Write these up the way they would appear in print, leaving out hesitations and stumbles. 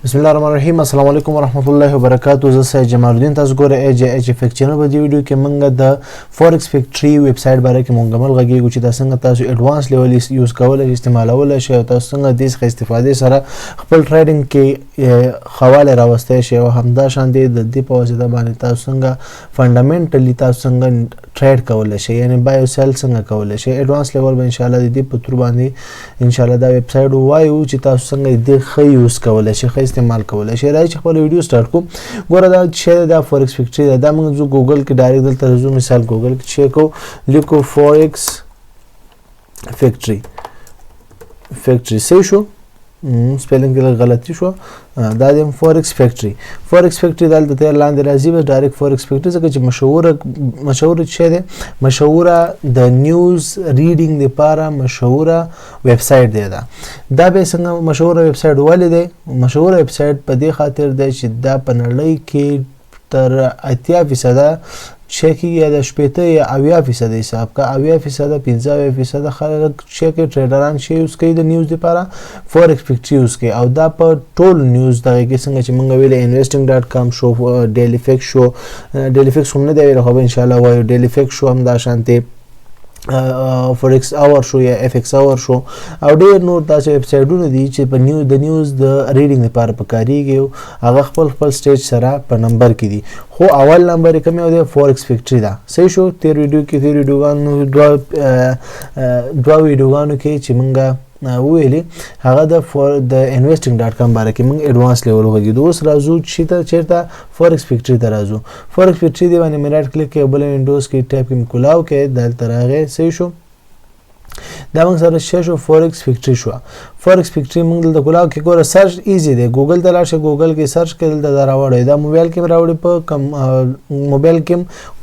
بسم الله الرحمن الرحیم. السلام علیکم ورحمت الله وبرکاتہ. زه سید جمال الدین. تاسو ګوره ایج افیکټ چینل په دې ویډیو کې موږ د فورکس فیکټری ویب سټ باره کې موږ عمل غږیږو چې څنګه تاسو ایڈوانس لیول یوز کولای استعمالولای شئ او تاسو څنګه د دې استفادې سره خپل ټریډینګ کې خواله راوستئ شئ او همدا شان د دې په واسطه باندې تاسو څنګه فندامنټلی تاسو څنګه ټریډ کولای شئ، یعنی بای او سیل څنګه کولای شئ. ایڈوانس لیول به ان شاء الله د دې په تور باندې ان شاء الله دا ویب سټ وایو چې تاسو څنګه د ښه یوز کولای شئ، ښه استعمال کولای شئ. راځي چې خپل ویډیو سٹارټ کوم. ګوره دا چې دا فورکس فیکټری دا موږ جو ګوګل کې ډایرکټ دلته راځو. مثال ګوګل کې چیک کو لیکو فورکس فیکټری صحیح شو، سپیلنګ کې غلطی شو. دا د فورکس فیکټری دلته تر لاندې راځي به ډایرکټ فورکس فیکټری څخه چې مشهور څه ده، مشهوره د نیوز ریډینګ لپاره مشهوره ویب سټ دی. دا به څنګه مشهوره ویب سټ ولې دی؟ مشهوره ویب سټ په دې خاطر دی چې دا په نړۍ کې تر 80% چیکی یا د 80 یا 80% حساب کا 80% 15% خلک چیک ټریډران شي یوز کوي د نیوز لپاره فورکس فیکټری یوز کوي. او دا په ټول نیوز دغه کې څنګه چې موږ ویل investing.com شو، ډیلی فیکس شو، ډیلی فیکس هم نه دی ویل خو ان شاء الله وایو ډیلی فیکس شو هم دا شانته فورکس اور شو یا اف ایکس اور شو او ډیر نور داسې ویب سټونه دي چې په نیوز د ریډینګ لپاره پکاريږي. هغه خپل سټیج سره په نمبر کې دي، خو اول نمبر کوم یو دی؟ فورکس فیکټری دا صحیح شو. تیر ویډیوګانو دوه ویډیوګانو کې چې مونږه ویلي هغه د investing.com باره کې موږ ایڈوانس لیول وګورو. اوس راځو چې چیرته فورکس فیکټری ته راځو. فورکس فیکټری دی باندې میرات کلیک کې بل وینډوز کې ټیپ کې کولاو کې دلته راغی صحیح شو. دا موږ سره شو فورکس فیکټری شو. فورکس فیکټری موږ دلته کولاو کې ګوره سرچ ایزی دی. ګوګل ته لاړ شئ، ګوګل کې سرچ کې دلته راوړئ. دا موبایل کې راوړئ، په موبایل کې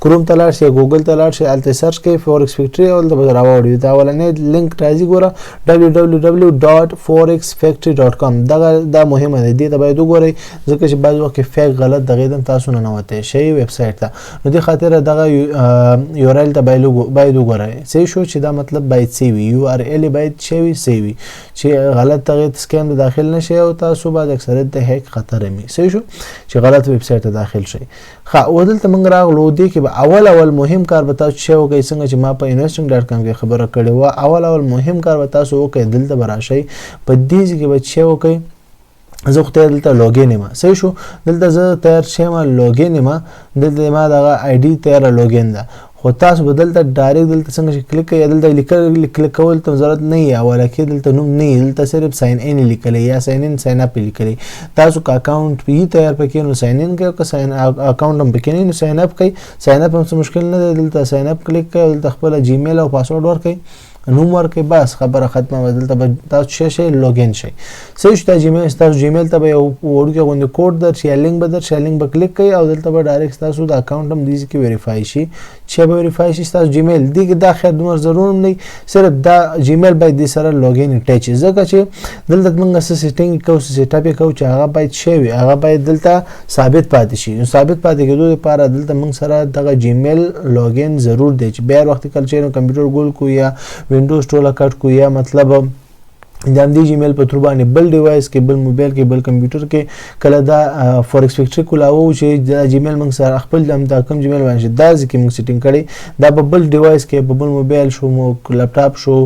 کروم ته لاړ شئ، ګوګل ته لاړ شئ، الته سرچ کې فورکس فیکټری او دلته راوړئ. دا ولنې لینک راځي ګوره www.forexfactory.com. دا مهمه ده، دې ته باید وګورئ ځکه چې بعض وخت فیک غلط دغه تاسو نه نوته شي ویب سټ ته. نو دې خاطر دغه یو ار ال ته باید وګورئ صحیح شو چې دا مطلب باید سی وي، یو ار ال باید شوی سی وي چې غلط دغه سکیم ته داخل نشي او تاسو باید اکثریت د هیک خطر می صحیح شو چې غلط ویب سټ ته داخل شي. خا ودلته موږ راغلو دي کې اول مهم کار به تاسو چې وکړئ څنګه چې ما په investing.com کې خبره کړې و. اول مهم کار به تاسو وکړئ دلته براشي په دې کې به چې وکړئ زه خو ته دلته لوګین یم صحیح شو. دلته زه تیار شم لوګین یم، دلته ما دغه آی ډی تیار لوګین ده، خو تاسو بدلته ډایرکټ دلته څنګه چې کلیک کوئ دلته کلیک کول ته ضرورت نه وي، اوله کې دلته نوم نه وي، دلته صرف ساين ان لیکلی یا ساين ان ساين اپ لیکلی. تاسو کا اکاونټ په تیار پکې نو ساين ان کوئ، که ساين اکاونټ هم پکې نه ساين اپ کوئ. ساين اپ هم څه مشکل نه دی، دلته ساين اپ کلیک کوئ، دلته خپل جیمیل او پاسورډ ورکړئ، نوم ورکړئ، بس خبره ختمه. دلته تاسو شي لوګین شئ صحیح شو. تاسو جیمیل ته یو ورکه غوندې کوډ در شي، لینک به در شي، لینک به کلیک کوئ او دلته به ډایرکټ تاسو د اکاونټ هم دې کې ویریفای شي. چې به ویریفای شي تاسو جیمیل دې کې دا خیر دومره ضرور نه، صرف دا جیمیل باید دې سره لوګین اٹیچ ځکه چې دلته موږ څه سیټینګ کوو، سیټ اپ کوو چې هغه باید شي وي، هغه باید دلته ثابت پاتې شي. نو ثابت پاتې کېدو لپاره دلته موږ سره دغه جیمیل لوګین ضرور دی چې بیا وخت کله چې کمپیوټر ګول کو یا وینډوز ټوله کټ کو یا مطلب د دې جیمیل په تر باندې بل ډیوایس کې، بل موبایل کې، بل کمپیوټر کې کله دا فورکس فیکټری کولاو چې د جیمیل موږ سره خپل د کم جیمیل باندې دا ځکه موږ سیټینګ کړی دا په بل ډیوایس کې، په بل موبایل شو، لپټاپ شو،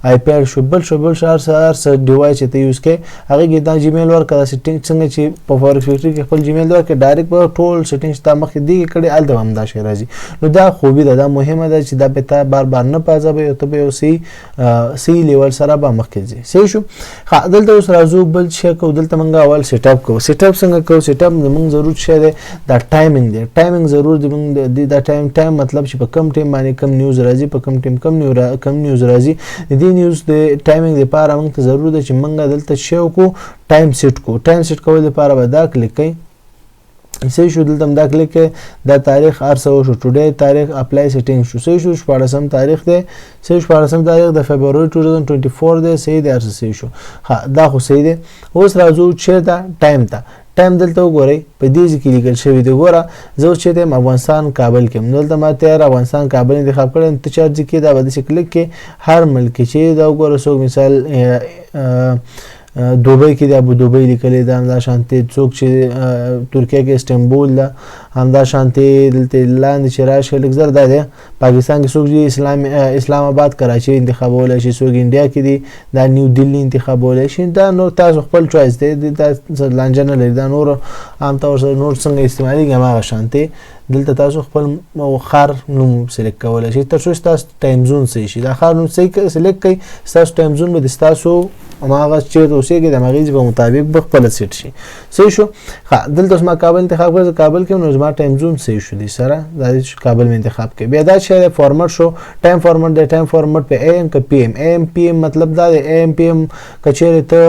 آیپیډ شو، بل څه ډیوایس ته یوز کې هغه کې دا جیمیل ورکړه سیټینګ څنګه چې په فورکس فیکټری کې خپل جیمیل ورکړه ډایرکټ په ټول سیټینګز ته مخ دی کړي ال د هم دا شی راځي. نو دا خوبي ده، دا مهمه ده چې دا به تا بار نه پازه ته به سی لیول سره به مخ کې ځي. خا دلته اوس راځو بل شي کو. دلته موږ اول سیټ اپ کوو. سیټ اپ څنګه کوو؟ سیټ اپ موږ ضرور شي ده دا ټایمینګ دی، ټایمینګ ضرور دی. موږ دا ټایم مطلب چې په کم ټایم باندې کم نیوز راځي، په کم ټایم کم نیوز راځي. دې نیوز د ټایمینګ لپاره موږ ته ضرور ده چې موږ دلته شي کو ټایم سیټ کو. ټایم سیټ کول لپاره به دا کلیک کړئ صحیح شو. دلته دا کلیک کې دا تاریخ ارسو شو، ټوډے تاریخ اپلای سیټینګ شو صحیح شو. 14 تاریخ دی صحیح، 14 تاریخ د فبراير 2024 دی صحیح دی، ارسو صحیح شو. ها دا خو صحیح دی. اوس راځو چې دا ټایم ته ټایم دلته وګورئ په دې ځکه لیکل شوی دی. ګوره زه چې د افغانستان کابل کې دلته ما تیار افغانستان کابل انتخاب کړم، ته چارج کې دا به د کلیک کې هر ملک چې دا وګوره سو مثال دوبۍ کې د ابو دوبۍ لیکلي ده، همدا شانتي څوک چې ترکیه کې استنبول ده، همدا شانتي دلته لاندې چې راشي لږ زر دا دی پاکستان کې څوک چې اسلام آباد کراچي انتخابولی شي، څوک انډیا کې دي دا نیو دلی انتخابولی شي. دا نور تاسو خپل چوایس دی، دا لانجه نه لري. دا نور عام طور سره نور څنګه استعمالېږي هماغه شانتي دلته تاسو خپل ښار نوم سلیکټ کولی شئ تر څو ستاسو ټایم زون صحیح شي. دا ښار نوم صحیح سلیکټ کړئ، ستاسو ټایم زون به د ستاسو هماغه چیرته اوسېږئ د همغې ژبې مطابق به خپله سیټ شي. صحیح شو. ښه دلته اوس ما کابل انتخاب کړی، زه کابل کې نو زما ټایم زون صحیح شو دې سره، دا کابل مې انتخاب کړی. بیا دا چې فارمټ شو، ټایم فارمټ دی، ټایم فارمټ په اے ایم که پی ایم. اے ایم پی ایم مطلب دا دی اے ایم پی ایم که چیرې ته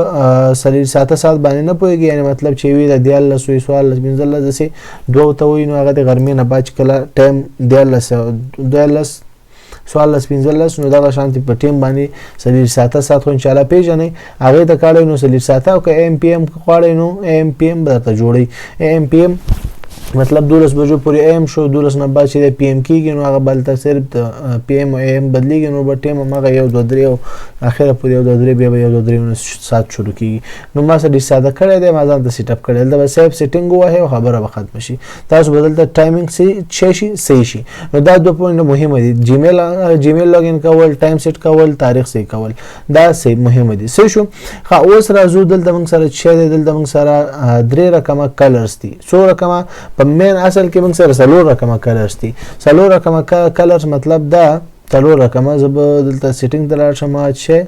ساته ساعت باندې نه پوهېږي، یعنې مطلب چې وي د 14 وي 14 15 داسې دوه ته وایي، نو هغه د غرمې نه بعد چې کله ټایم 14 14 15 نو دغه شانتي په ټیم باندې سلیل ساته سات خو انشاءالله پیژنئ، هغې ته کاړئ نو سلیل ساته او که اے ایم پی ایم غواړئ نو اے ایم پی ایم به درته جوړئ. اے ایم پی ایم مطلب 12 بجو پورې ایم شو، 12 نه بعد چې د پی ایم کېږي نو هغه بل ته صرف د پی ایم او ایم بدلېږي، نو به ټایم هماغه 1 2 3 او اخره پورې 1 2 3 بیا به 1 2 3 ساعت شروع کېږي. نو ما سره ډېر ساده کړی دی، ما ځان ته سیټ اپ کړی، دلته به سیف سیټینګ ووهئ او خبره به ختمه شي. تاسو به دلته ټایمینګ صحیح شي. نو دا 2 پوینټ مهمه دي، جیمیل لاګین کول، ټایم سیټ کول، تاریخ صحیح کول، دا صحیح مهمه دي. صحیح شو. ښه اوس راځو دلته موږ سره چې دی، دلته موږ سره 3 رقمه کلرز دي. 100 رقمه په مین اصل کې موږ سره 4 رقمه کلرز دي. 4 رقمه کلرز مطلب دا 4 رقمه. زه به دلته سیټینګ ته لاړ شم، چې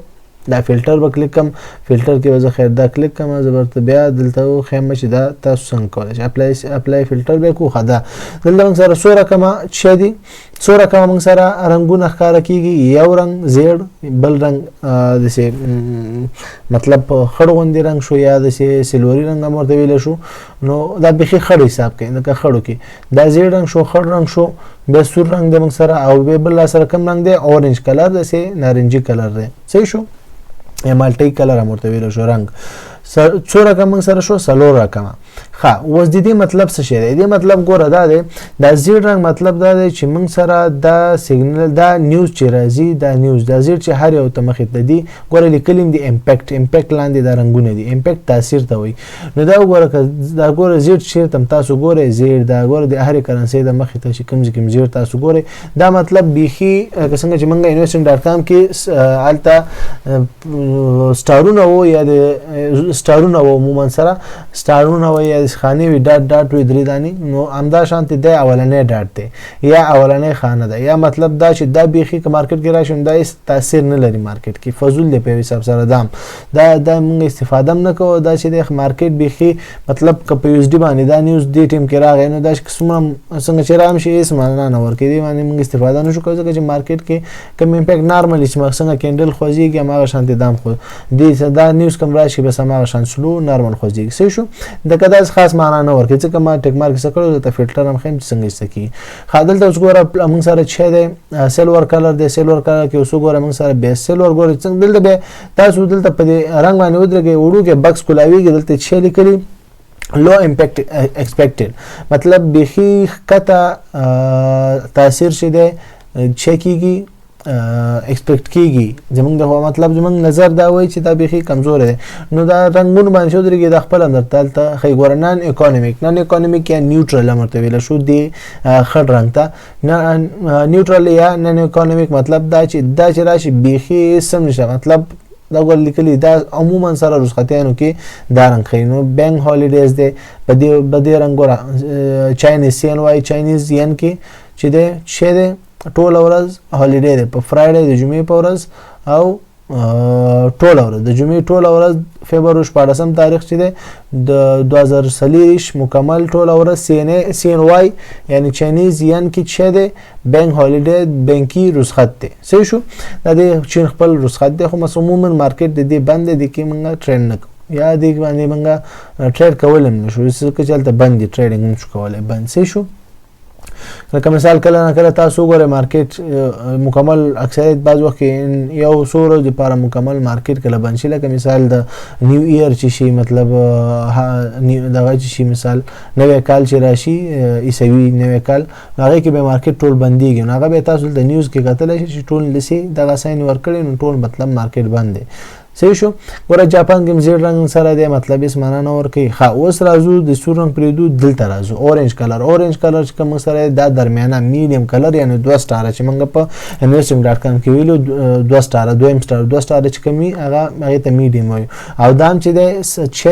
دا فلټر به کلیک کم، فلټر کې به زه خیر دا کلیک کم، زه ورته بیا دلته وښیم چې دا تاسو څنګه کولی شئ اپلای فلټر به کوو. ښه ده دلته موږ سره 100 رقمه چې دي، 100 رقمه موږ سره رنګونه ښکاره کېږي، یو رنګ زیړ، بل رنګ داسې مطلب خړ غوندې رنګ شو، یا داسې سلوري رنګ هم ورته ویلی شو. نو دا بیخي خړ حساب کوي، لکه خړو کې دا زیړ رنګ شو، خړ رنګ شو، بیا سور رنګ دی موږ سره، او بیا بل سره کوم رنګ دی؟ اورنج کلر، داسې نارنجي کلر دی. صحیح شو. یا مالټۍ کلر هم ورته ویلی شو رنګ. 100 رقم موږ سره شو، 4 رقمه. ښه اوس د دې مطلب څه شی دی؟ د دې مطلب ګوره دا دی، دا زیړ رنګ مطلب دا دی چې موږ سره دا سیګنل، دا نیوز چې راځي، دا نیوز دا زیړ چې هر یو ته مخې ته دي، ګوره لیکلي دي امپیکټ لاندې دا رنګونه دي، امپیکټ تاثیر ته وایي. نو دا وګوره که دا ګوره زیړ چېرته هم تاسو ګورئ زیړ، دا ګوره د هرې کرنسۍ د مخې ته چې کوم ځای کې زیړ تاسو ګورئ، دا مطلب بیخي لکه څنګه چې موږ investing.com کې هلته سټارونه وو یا د سټارونه وو، عموما سره سټارونه وو یا خانې وي ډاټ وي 3 دانې، نو همدا شانتې دی اولنی ډاټ دی یا اولنی خانه ده، یا مطلب دا چې دا بیخي که مارکیټ کې راشي دا هېڅ تاثیر نه لري مارکیټ کې، فضول دی په یو حساب سره. دا موږ استفاده هم نه کوو، دا چې د مارکیټ بیخي مطلب که په یو اس ډي باندې دا نیوز دې ټیم کې راغی، نو دا څنګه چې رام شي هېڅ معنا نه ورکوي، دې باندې موږ استفاده نه شو کولی، ځکه چې مارکیټ کې کوم امپیکټ نارملي چې څنګه کینډل خوځېږي هماغه شانتې دام دا نیوز کوم راشي بس هماغه شان سلو نارمل خوځېږي. صحیح شو. دغه داسې خاص معنا نه ورکوي، ځکه ما ټیک مارک څه کړی دلته فلټر هم ښیم چې څنګه ایسته کېږي. ښه دلته اوس ګوره موږ سره چې دی سلور کلر دی، سلور کلر کې اوس وګوره موږ سره بیا سلور ګورئ څنګه دلته بیا تاسو دلته په دې رنګ باندې ودرېږئ، وړوکی بکس کولاویږي، دلته چې لیکلي لو امپیکټ ایکسپیکټډ، مطلب بیخي ښکته تاثیر چې دی چې کېږي ایکسپیکټ کېږي، زموږ د مطلب زموږ نظر دا وایي چې دا بیخي کمزوری دی. نو دا رنګونه باندې چې ودرېږي دا خپله درته هلته ښایي. ګوره نان اکانومیک یا نیوټرل هم ورته ویلی شو دې خړ رنګ ته. نیوټرل یا نان اکانومیک مطلب دا چې راشي بیخي هېڅ هم نشته، مطلب دا ګور لیکلي دا عموما سره رخصتیانو کې دا رنګ ښایي. نو بینک هالیډیز دی په دې رنګ ګوره چاینیز سین وایي، چاینیز ین کې چې دی چې دی ټوله ورځ هالیډی دی، په فرایډی د جمعې په ورځ او ټوله ورځ د جمعې ټوله ورځ فبروري 14 تاریخ چې دی د 2024 مکمل ټوله ورځ سی ان واي یعنی چاینیز ین کې چې دی بینک هالیډی بینکي رخصت دی. صحیح شو. دا د چین خپل رخصت دی، خو عموما مارکیټ د دې بند دی کې موږ ټریډ نه کوو یا دې باندې موږ ټریډ کول هم نه شو، ځکه چې هلته بند دی، ټریډینګ هم شو کولی بند. صحیح شو. لکه مثال کله نه کله تاسو وګورئ مارکیټ مکمل اکثریت بعض وخت کې یو څو ورځو دپاره مکمل مارکیټ کله بند شي، لکه مثال د نیو ایئر چې شي، مطلب دغه چې شي مثال نوی کال چې راشي عیسوي نوی کال، هغې کې به مارکیټ ټول بندېږي، نو هغه به تاسو د نیوز کې کتلی شئ چې ټول لسې دغه ساین ورکړی، نو ټول مطلب مارکیټ بند دی. صحیح شو. ګوره جاپان کې زیړ رنګ سره دی مطلب یې معنا نه ورکوي. ښه اوس راځو د سور رنګ پرېږدو دلته راځو اورنج کلر. اورنج کلر چې کوم سره دا درمیانه میډیم کلر یعنی 2 سټاره چې موږ په investing.com کې ویلو 2 سټاره دویم سټار 2 سټاره چې کومي هغه ته میډیم وایو او دام چې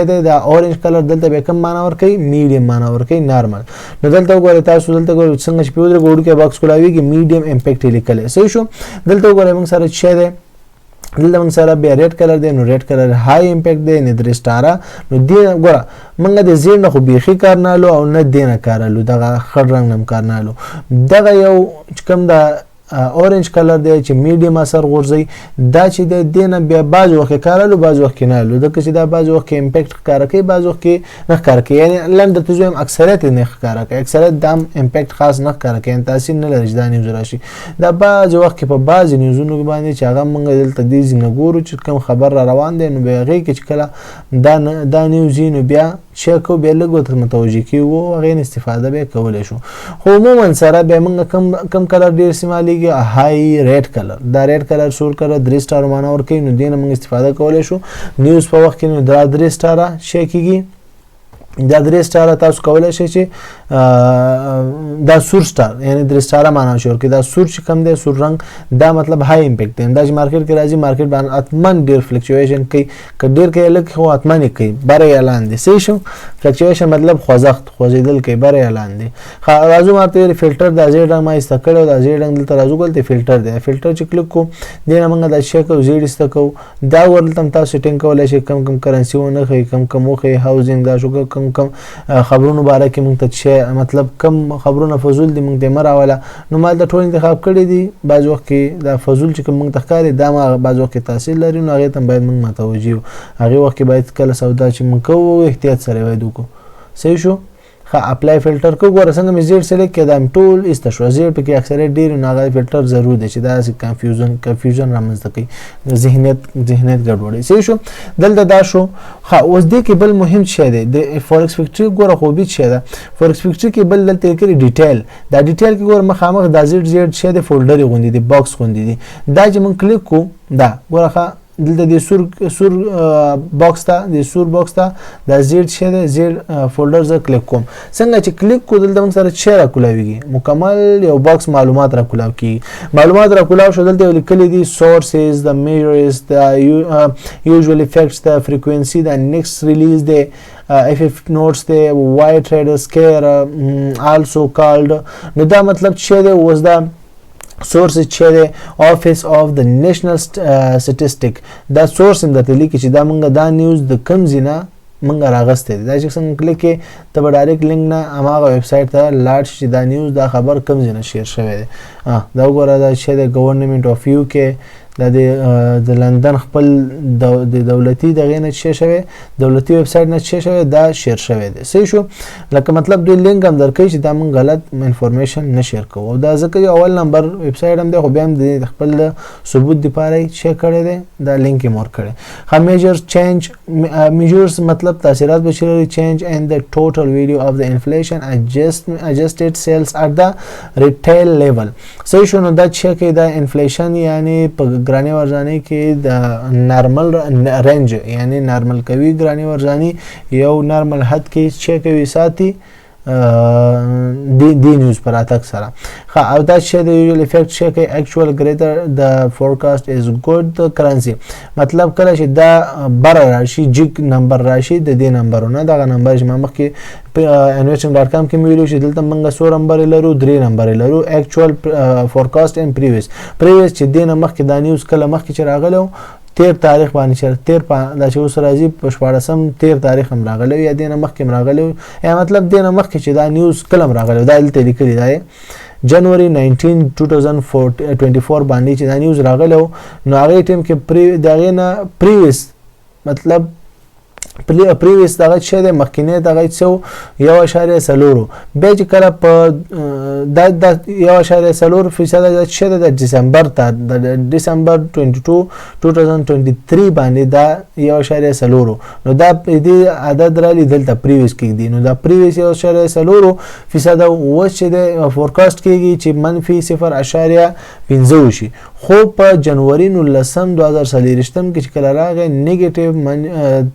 دی دا اورنج کلر دلته به کوم معنا ورکوي میډیم معنا ورکوي نارمل. نو دلته وګورئ تاسو دلته ګورئ څنګه چې په ودرې ګوډ کې باکس کولاویږي میډیم امپیکټ لیکل صحیح شو. دلته وګورئ موږ سره چې دی دلته موږ سره بیا ریډ کلر دی نو ریډ کلر های امپیکټ دی نه 3 سټاره. نو دی ګوره موږ د زیړ نه خو بیخي کار نه لو او نه دی نه کار لو دغه خړ رنګ نم کار نه لو دغه یو کوم دا اورنج کلر دی چې میډیم اثر غورځي دا چې د دینه بیا باز وخت کارلو باز وخت نه لو دغه چې دا باز وخت امپیکټ کار کوي باز وخت نه کار کوي یعنی لنډ ته زویم اکثریت نه کار کوي اکثریت دام امپیکټ خاص نه کار کوي تاثیر نه لري دا نیوز راشي دا باز وخت په باز نیوزونو باندې چې هغه موږ دلته دې نه ګورو چې کوم خبر را روان دی نو بیا هغه کې چې کله دا نیوز نو بیا چیک او بیا لګو ته متوجي کیو هغه استفاده به کولای شو. خو عموما سره به موږ کم کلر ډیر استعمالي هاي ریډ کلر دا ریډ کلر سور کلر 3 سټار معنا ورکوي نو دینه موږ استفاده کولای شو. نیوز په وخت کې نو دا 3 سټار شي کیږي دا 3 سټار تاسو کولای شئ چې دا سور سټار یعنی 3 سټار معنا شو ورکوي دا سور چې کم دی سور رنګ دا مطلب های امپیکټ دی دا چې مارکیټ کې راځي مارکیټ باندې اتمن ډیر فلکچویشن کوي که ډیر کې لکه خو اتمن کوي بره اعلان دی صحیح شو. فلکچویشن مطلب خوځیدل کوي بره اعلان دی. راځو ماته فلټر دا زیړ رنګ ما استکړو دا زیړ رنګ دلته راځو ګلته فلټر دی فلټر چې کلیک کو دینه موږ دا شی کو زیړ استکو دا ورته تاسو سیټینګ کولای شئ کم کرنسی ونه خي کم وخه هاوزینګ دا شو کم خبرونو باره کې موږ ته مطلب کم خبرونه فضول دي موږ ته مراوله نو مال د ټول انتخاب کړی دي بعض وخت کې دا فضول چې کوم موږ ته ښکاري دا ما بعض وخت کې تاثیر لري نو هغه ته باید موږ متوجي هغه وخت کې باید کله سودا چې موږ کوو احتیاط سره وای دوکو صحیح شو. ښه اپلای فلټر کو ګوره څنګه مې زیړ سلیکټ کړم ټول است شو زیړ پکې اکثریت ډیر نه هغه فلټر ضرور دی چې دا کنفیوژن رامنځته کوي ذهنیت ګډوډي صحیح شو. دلته دا شو. ښه اوس دې کې بل مهم شی دی د فورکس فیکټری ګوره خو به شی ده فورکس فیکټری کې بل دلته کې ډیټیل دا ډیټیل کې ګوره مخامخ دا زیړ شی د فولډر غوندي دی باکس غوندي دی دا چې مونږ کلیک کو دا ګوره ښه دلته د سور باکس ته د زیړ شی د زیړ فولډر ز کلیک کوم څنګه چې کلیک کو دلته موږ سره چیرې کولاویږي مکمل یو باکس معلومات را کولاو کی معلومات را کولاو شو دلته لیکل دي سورسز د میجرز د یوزوال افیکټس د فریکوئنسي د نیکست ریلیز د FF notes the why traders care also called نو دا مطلب چې دی اوس دا سورس چې دی آفیس اف د نېشنل سټیټسټیک دا سورس هم درته لیکي چې دا موږ دا نیوز د کوم ځای نه موږ راغستې دا چې څنګه کلیک کې ته به ډایرکټ لینک نه هماغه ویب سایټ ته لاړ شي چې دا نیوز دا خبر کوم ځای نه شیر شوی دی دا وګوره دا چې د ګورنمنت اف یو کې د لندن خپل د دولتي دغه نه شیر شوی دولتي ویب سایټ نه شیر شوی دا شیر شوی دی صحیح شو لکه مطلب دوی لینک هم درکې چې دا موږ غلط انفارمیشن نه شیر کوو او دا ځکه یو اول نمبر ویب سایټ هم دی خو بیا هم د خپل ثبوت لپاره شیر کړی دی دا لینک یې مور کړی ها میجر چینج میجرز مطلب تاثیرات بشری چینج ان د ټوټل ویډیو اف د انفلیشن adjusted sales at the retail level صحیح شو نو دا چې کې دا انفلیشن یعنی په ګرانی ورزانی کې د نارمل رینج یعنی نارمل کوي ګرانی ورزانی یو نارمل حد کې چې کوي ساتي دی نیوز پر اتک سره او دا چې د یوزل افیکټ چې کوي اکچوال ګریټر د فورکاست از ګود د کرنسی مطلب کله چې دا بر راشي جګ نمبر راشي د دې نمبرونه دغه نمبر چې ما مخکې investing.com کې ویلو چې دلته موږ 100 نمبر لرو 3 نمبر لرو اکچوال فورکاست ان پریویس چې دینه مخکې دا نیوز کله مخکې چې راغلو 13 تاریخ باندې چې 13 دا چې اوس راځي په 14 13 تاریخ هم راغلی یا دینه مخکې هم راغلی یا مطلب دینه مخکې چې دا نیوز کلم راغلی دا دلته لیکلی دی جنوري 19 2024 باندې چې دا نیوز راغلی نو هغه ټیم کې دغه نه پریویس مطلب پریویس دغه چې د مخکینه دغه څو 1.4 به چې کله په د 1.4% د چې د دسمبر ته د دسمبر 22 2023 باندې دا 1.4 نو دا دې عدد را لیدل ته پریویس کې دي نو دا پریویس 1.4% و چې د فورکاست کېږي چې -0.15 شي خو په جنوري 19 2023 کې چې کله راغی نیگیټیو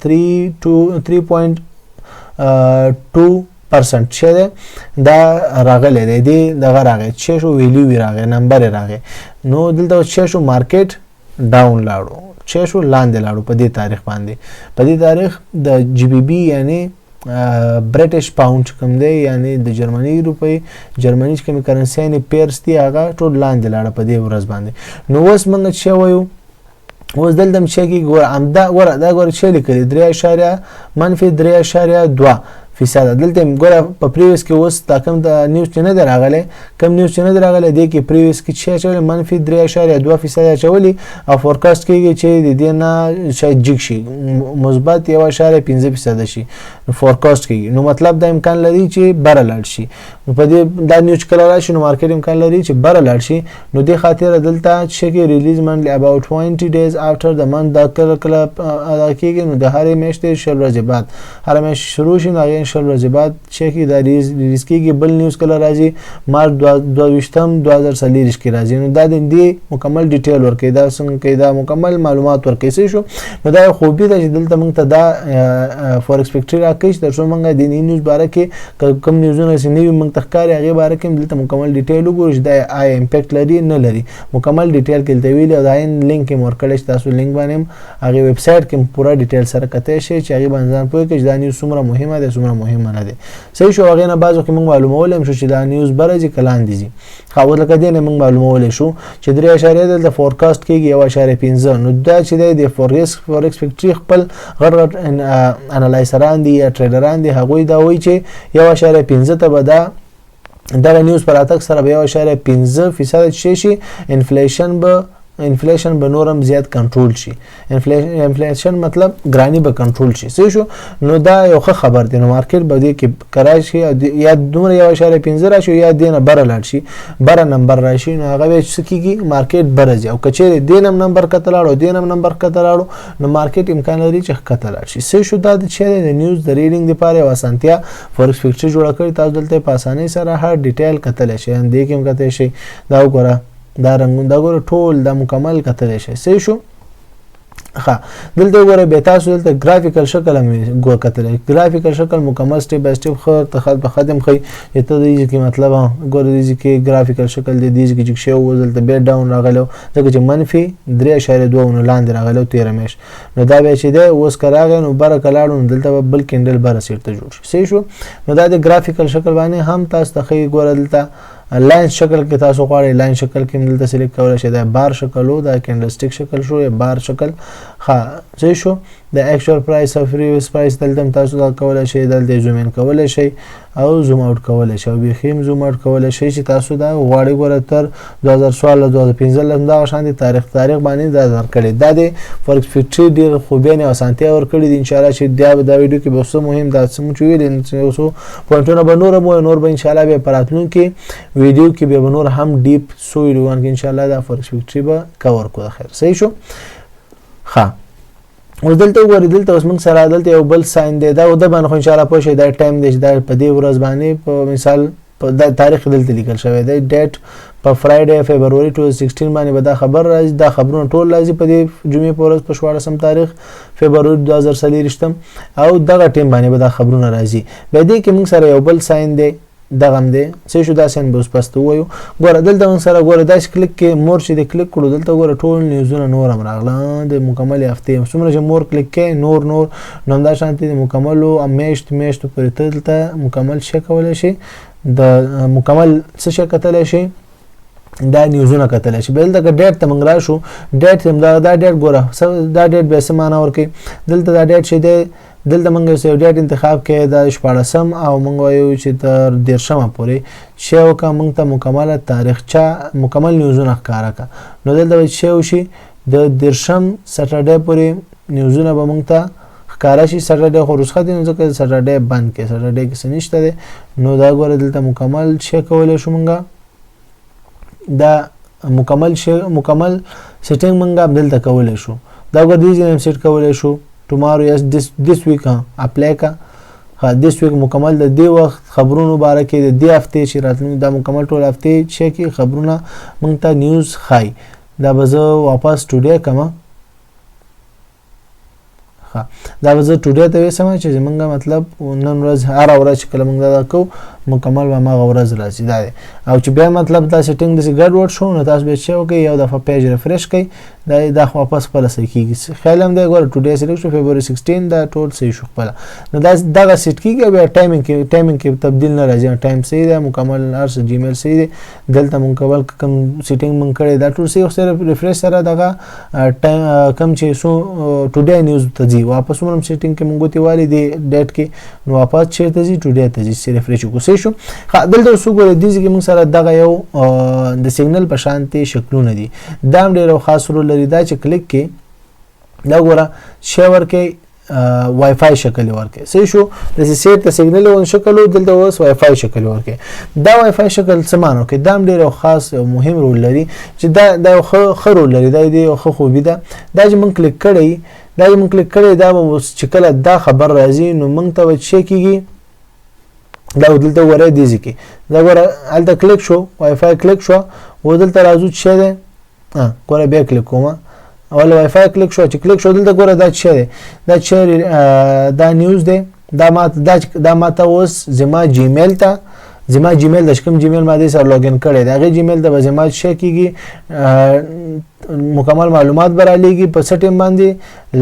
3.2% شه دا راغلی دی دغه راغی چې شو ویلیو راغی نمبر راغی نو دلته چې شو مارکیټ ډاون لاړو چې شو لاندې لاړو په دې تاریخ باندې په دې تاریخ د جی بی بی یعنی برټش پاوند کوم دی یعنی د جرمني روپی جرمني کوم کرنسی نه پیرس دی هغه ټول لاندې لاړه په دې ورځ باندې نو اوس موږ چې وایو اوس دلته چې کی ګور امدا ور دا ګور چې لیکلي 3.-3.2% دلته ګوره په پریویس کې اوس دا کوم د نیوز چې نه دراغله کوم نیوز چې نه دراغله دی کې پریویس کې چې -3.2% چولي او فورکاست کېږي چې د دې نه شاید جګ شي مثبت 1.15% شي فورکاست کېږي نو مطلب دا امکان لري چې بر لاړ شي په دې دا نیوز کله راشي نو مارکیټ امکان لري چې بر لاړ شي نو د خاطر دلته چې کې ریلیز منلی about 20 days after the month دا کله کېږي نو د هرې میاشتې شل ورځې بعد هر میاشت شروع شي نو شل ورځې بعد چې دا ریلیز کېږي بل نیوز کله راځي مارچ 2023 کې راځي نو دا د دې مکمل ډیټیل ورکړي دا څنګه کې دا مکمل معلومات ورکړي شو نو دا خوبي ده چې دلته موږ ته دا فورکس فیکټری راکړي چې ترڅو موږ د نیوز باره کې کوم نیوزونه چې نوي موږ تخکاري هغه باره کې دلته مکمل ډیټیل وګورئ چې دا آی امپیکټ لري نه لري مکمل ډیټیل کې دلته ویل دا لینک کې ورکړل تاسو لینک باندې هغه ویب سټ کې پورا ډیټیل سره کته شي چې هغه باندې ځان پوهه کې دا نیوز څومره مهمه ده څومره مهمه نه ده صحیح شو هغه نه بعضو کې موږ معلومول هم شو چې دا نیوز برځي کلان دي خو لکه دې نه موږ معلومول شو چې 3.0 د فورکاست کېږي 1.15 نو دا چې د فورکس فیکټری خپل غړ انالایزران دي یا ټریډران دي هغه دا وایي چې 1.15 ته به دا نیوز پر اتک سره 1.15% شي انفلیشن به نورم زیات کنټرول شي انفلیشن مطلب ګرانی به کنټرول شي صحیح شو نو دا یو خبر دی نو مارکیټ به دې کې کرای شي یا دومره 1.15 راشي یا دینه بر لاړ شي بر نمبر راشي نو هغه چې کیږي مارکیټ برځي او کچېره دینم نمبر کتلاړو دینم نمبر کتلاړو نو مارکیټ امکان لري چې کتلاړ شي صحیح شو دا چې د نیوز د ریډینګ لپاره واسانتیا فورکس فیکټری جوړ کړی تاسو دلته په اسانۍ سره هر ډیټیل کتل شي ان دې کې هم کته شي دا وګوره دا رنگون دا ګوره ټول دا مکمل کتل شي صحیح شو ها دلته ګوره به تاسو دلته گرافیکل شکل هم ګور کتل گرافیکل شکل مکمل سټیپ بای سټیپ خو ته خدم خي ته دې کې مطلب ګوره دې کې گرافیکل شکل دې کې چې شو دلته بیت ډاون راغلو ځکه چې منفي 3.2 لاندې راغلو 13 میش نو دا به چې دا اوس کراغه نو بر کلاړو دلته بل کینډل بر سیټ ته جوړ شي صحیح شو نو دا د گرافیکل شکل باندې هم تاسو ته ګوره دلته لاین شکل کې تاسو غواړئ لاین شکل کې دلته سلیکټ کولای شئ دا بار شکل او دا کینډل سټیک شکل شو یا بار شکل ها صحیح شو د اکچوال پرایس او پریویس پرایس دلته تاسو دا کولای شئ دلته زوم ان کولای شئ او زوم اوټ کولای شئ او بخیم زوم اوټ کولای شئ چې تاسو دا غواړئ ګوره تر 2016 2015 دا شان دي تاریخ باندې دا درکړي دا د فورکس فیکټری ډیر خوبیانه او سانتیا ور کړی دي ان شاء الله چې دا ویډیو کې به څه مهم دا څه مو ویل اوسو پوینټونه به نور به ان شاء الله به پراتلون کې ویډیو کې به نور هم ډیپ سو ویډیوان کې ان شاء الله دا فورکس فیکټری به کور کو خیر صحیح شو ها اوس دلته وګورئ دلته اوس موږ سره دلته یو بل ساين دی دا د باندې ان شاء الله پوه شئ دا ټایم دی دا په دې ورځ باندې په مثال په تاریخ دلته لیکل شوی دی ډیټ په فرایډے فبرवरी 2016 باندې به دا خبر راځي دا خبرونه ټول راځي په دې جمعې په ورځ په 14 تاریخ فبرवरी 2023 او دغه ټیم باندې به دا خبرونه راځي به دې کې موږ سره یو بل ساين دی دغم دی څه شو دا سن بوس پستو وایو ګوره دلته من سره ګوره داش کلیک کې مور چې د کلیک کړو دلته ګوره ټول نیوزونه نور هم راغله د مکمل هفته څومره چې مور کلیک کې نور نو دا شانتي د مکمل او میشت پرې دلته مکمل شي کولای شي د مکمل څه شي کتل شي دا نیوزونه کتل شي بل دا ډیټ ته منګرا شو ډیټ دا ډیټ ګوره دا ډیټ به سمانه ورکي دلته دا ډیټ شي دلته موږ یو ډیټ انتخاب کې د 14 او موږ وایو چې تر 13 پورې شیو کا موږ ته مکمل تاریخچه مکمل نیوزونه ښکارا کا نو دلته شیو شي د 13 سټرډے پورې نیوزونه به موږ ته ښکارا شي سټرډے خو رسخه دي نو ځکه سټرډے بند کې سټرډے کې سنشته دي نو دا ګوره دلته مکمل شي کولای شو موږ دا مکمل سیټینګ موږ دلته کولای شو دا ګوره دې نیم سیټ کولای شو tomorrow yes this week اپلای کا this week مکمل د دې وخت خبرونو باره کې د دې هفته چې راتلونکي دا مکمل ټول هفته چې کې خبرونه مونږ ته نیوز خای دا به زه واپس ټوډے کوم دا به زه ټوډے ته وسم چې زمونږ مطلب نن ورځ هر ورځ چې کله موږ دا کوو مکمل به هغه ورځ راځي دا او چې بیا مطلب دا سیټینګ داسې ګډ وډ شو نو تاسو به چې وکړئ یو دفعه پیج ریفریش کړئ دا واپس خپله صحیح کېږي خیال هم دی ګوره ټوډے سلیکټ شو فبروري 16 دا ټول صحیح شو خپله نو دغه سیټ کېږي بیا ټایمینګ کې تبدیل نه راځي ټایم صحیح دی مکمل هر څه جیمیل صحیح دی دلته موږ کول کوم سیټینګ موږ کړی دا ټول صحیح صرف ریفریش سره دغه کم چې سو ټوډے نیوز ته ځي واپس موږ سیټینګ کې موږ ګوتې والي دی ډیټ کې نو واپس چیرته ځي ټوډے ته ځي ریفریش وکړو صحیح شو دلته اوس وګورئ دې کې موږ سره دغه یو د سیګنل په شانتي شکلونه دي دا هم ډېر خاص رول لري دا چې کلیک کې دا ګوره شی ورکې وای فای شکل ورکې صحیح شو د سیټ ته سیګنل ون شکل دلته اوس وای فای شکل ورکې دا وای فای شکل څه معنی کوي دا هم ډېر خاص او مهم رول لري چې دا ښه رول لري دا دی ښه خوبي ده دا چې موږ کلیک کړی دا اوس چې کله دا خبر راځي نو موږ ته څه کېږي دا دلته وره دي ځکه دا ګوره هلته کلیک شو وای فای کلیک شو و دلته راځو چې دی ګوره بیا کلیک کوم اول وای فای کلیک شو چې کلیک شو دلته ګوره دا چې دی دا چې دا نیوز دی دا ماته اوس زما جیمیل ته زما جیمیل د کوم جیمیل ما دې سره لاګین کړی دا غي جیمیل د زما شې کیږي مکمل معلومات برالیږي په سټیم باندې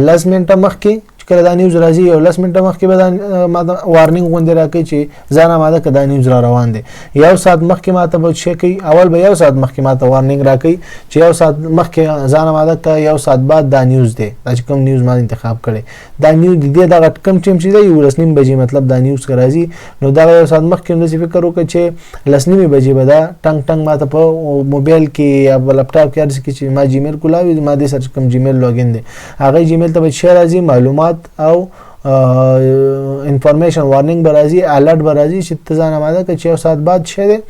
لاس منټه مخکې کله دا نیوز راځي یو لاس منټه مخکې به دا ماته وارنینګ غونډه راکړي چې ځانه ماده کدا نیوز را روان دي یو ساعت مخکې ماته به شي کوي اول به یو ساعت مخکې ماته وارنینګ راکړي چې یو ساعت مخکې ځانه ماده کا یو ساعت بعد دا نیوز دی دا چې کوم نیوز ما انتخاب کړي دا نیوز دی دا کم ټیم چې دی یو لسنیم بجې مطلب دا نیوز راځي نو دا یو ساعت مخکې نو فکر وکړي چې لسنیمه بجې به دا ټنګ ماته په موبایل کې یا لپټاپ کې هر څه چې ما جیمیل کولاوي ما دې سره کوم جیمیل لاګین دی هغه جیمیل ته به شي راځي معلومات او انفارمیشن وارنینګ برازي الرټ برازي چې تزانه ماده کې 6 ساعت بعد شه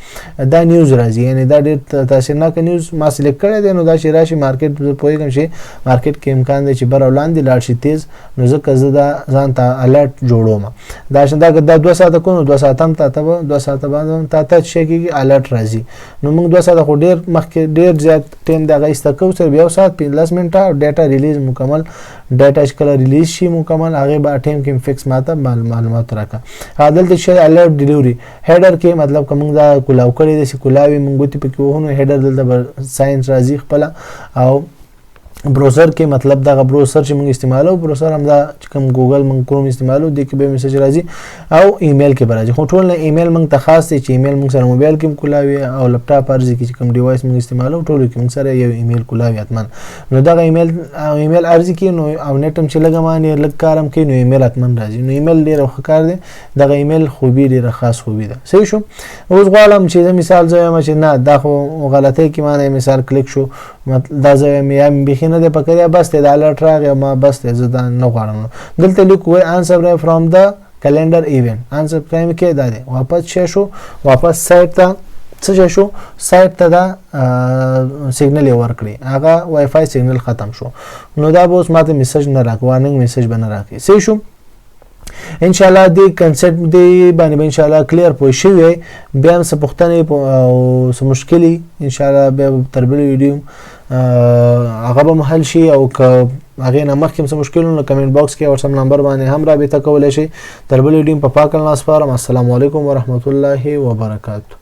دا نیوز راځي یعنی دا ډېر تاثیرناک نیوز ما سلیکټ کړی دی نو دا چې راشي مارکیټ پوهیږم چې مارکیټ کې امکان دی چې بر وړاندې لاړ شي تیز نو ځکه زه دا ځان ته الرټ جوړوم دا شنده دا 2 ساعت کو نو 2 ساعت هم ته 2 ساعت بعد ته شي کې الرټ راځي نو موږ 2 ساعت خو ډېر مخکې ډېر زیات ټیم دا غیسته کو سر 2 ساعت 15 منټه ډاټا ریلیز مکمل ډاټا شکل ریلیز شي مکمل هغه به ټیم کې فکس ماته معلومات راکا عادل د شی الرټ ډیلیوري هیډر کې مطلب کوم دا کولاو کړی د کولاوي مونږ ته پکې وونه هیډر دلته ساينس راځي خپل او براوزر کې مطلب دا براوزر چې موږ استعمالو براوزر هم دا کوم ګوګل موږ کروم استعمالو د کې به میسج راځي او ایمیل کې راځي خو ټول نه ایمیل موږ ته خاص دی چې ایمیل موږ سره موبایل کې کولاوي او لپټاپ ارزي کې کوم ډیوایس موږ استعمالو ټول کې موږ سره یو ایمیل کولاوي اتمن نو دا ایمیل ارزي کې نو او نت هم چې لګمانه لګ کارم کې نو ایمیل اتمن راځي نو ایمیل ډیر ښه دی دا ایمیل خوبي ډیر خاص خوبي ده صحیح شو اوس غواړم چې مثال زویم چې نه دا خو غلطه کې معنی مثال کلیک شو دا زویم یا بخینه د پکړه بس ته د الرټ راغی ما بس ته زدا نه غواړم دلته لیکو انسر فرام د کلندر ایونت انسر پرایم کې دا دی واپس شو واپس سایت ته څه شو سایت ته دا سیګنل ورکړي هغه وای فای سیګنل ختم شو نو دا به اوس ماته میسج نه راک وارنینګ میسج بنه راکړي صحیح شو ان شاء الله دې کنسپټ دې باندې ان شاء الله کلیر پوه شئ بیا هم څه پوښتنې او څه مشکلې ان شاء الله بیا تر بل ویډیو هغه به حل شي او هغه نه مخکې څه مشکلونه کمنټ باکس کې او سم نمبر باندې هم رابطه کولای شي تر بل ویډیو په پاک الله سپارم السلام علیکم ورحمت الله وبرکاته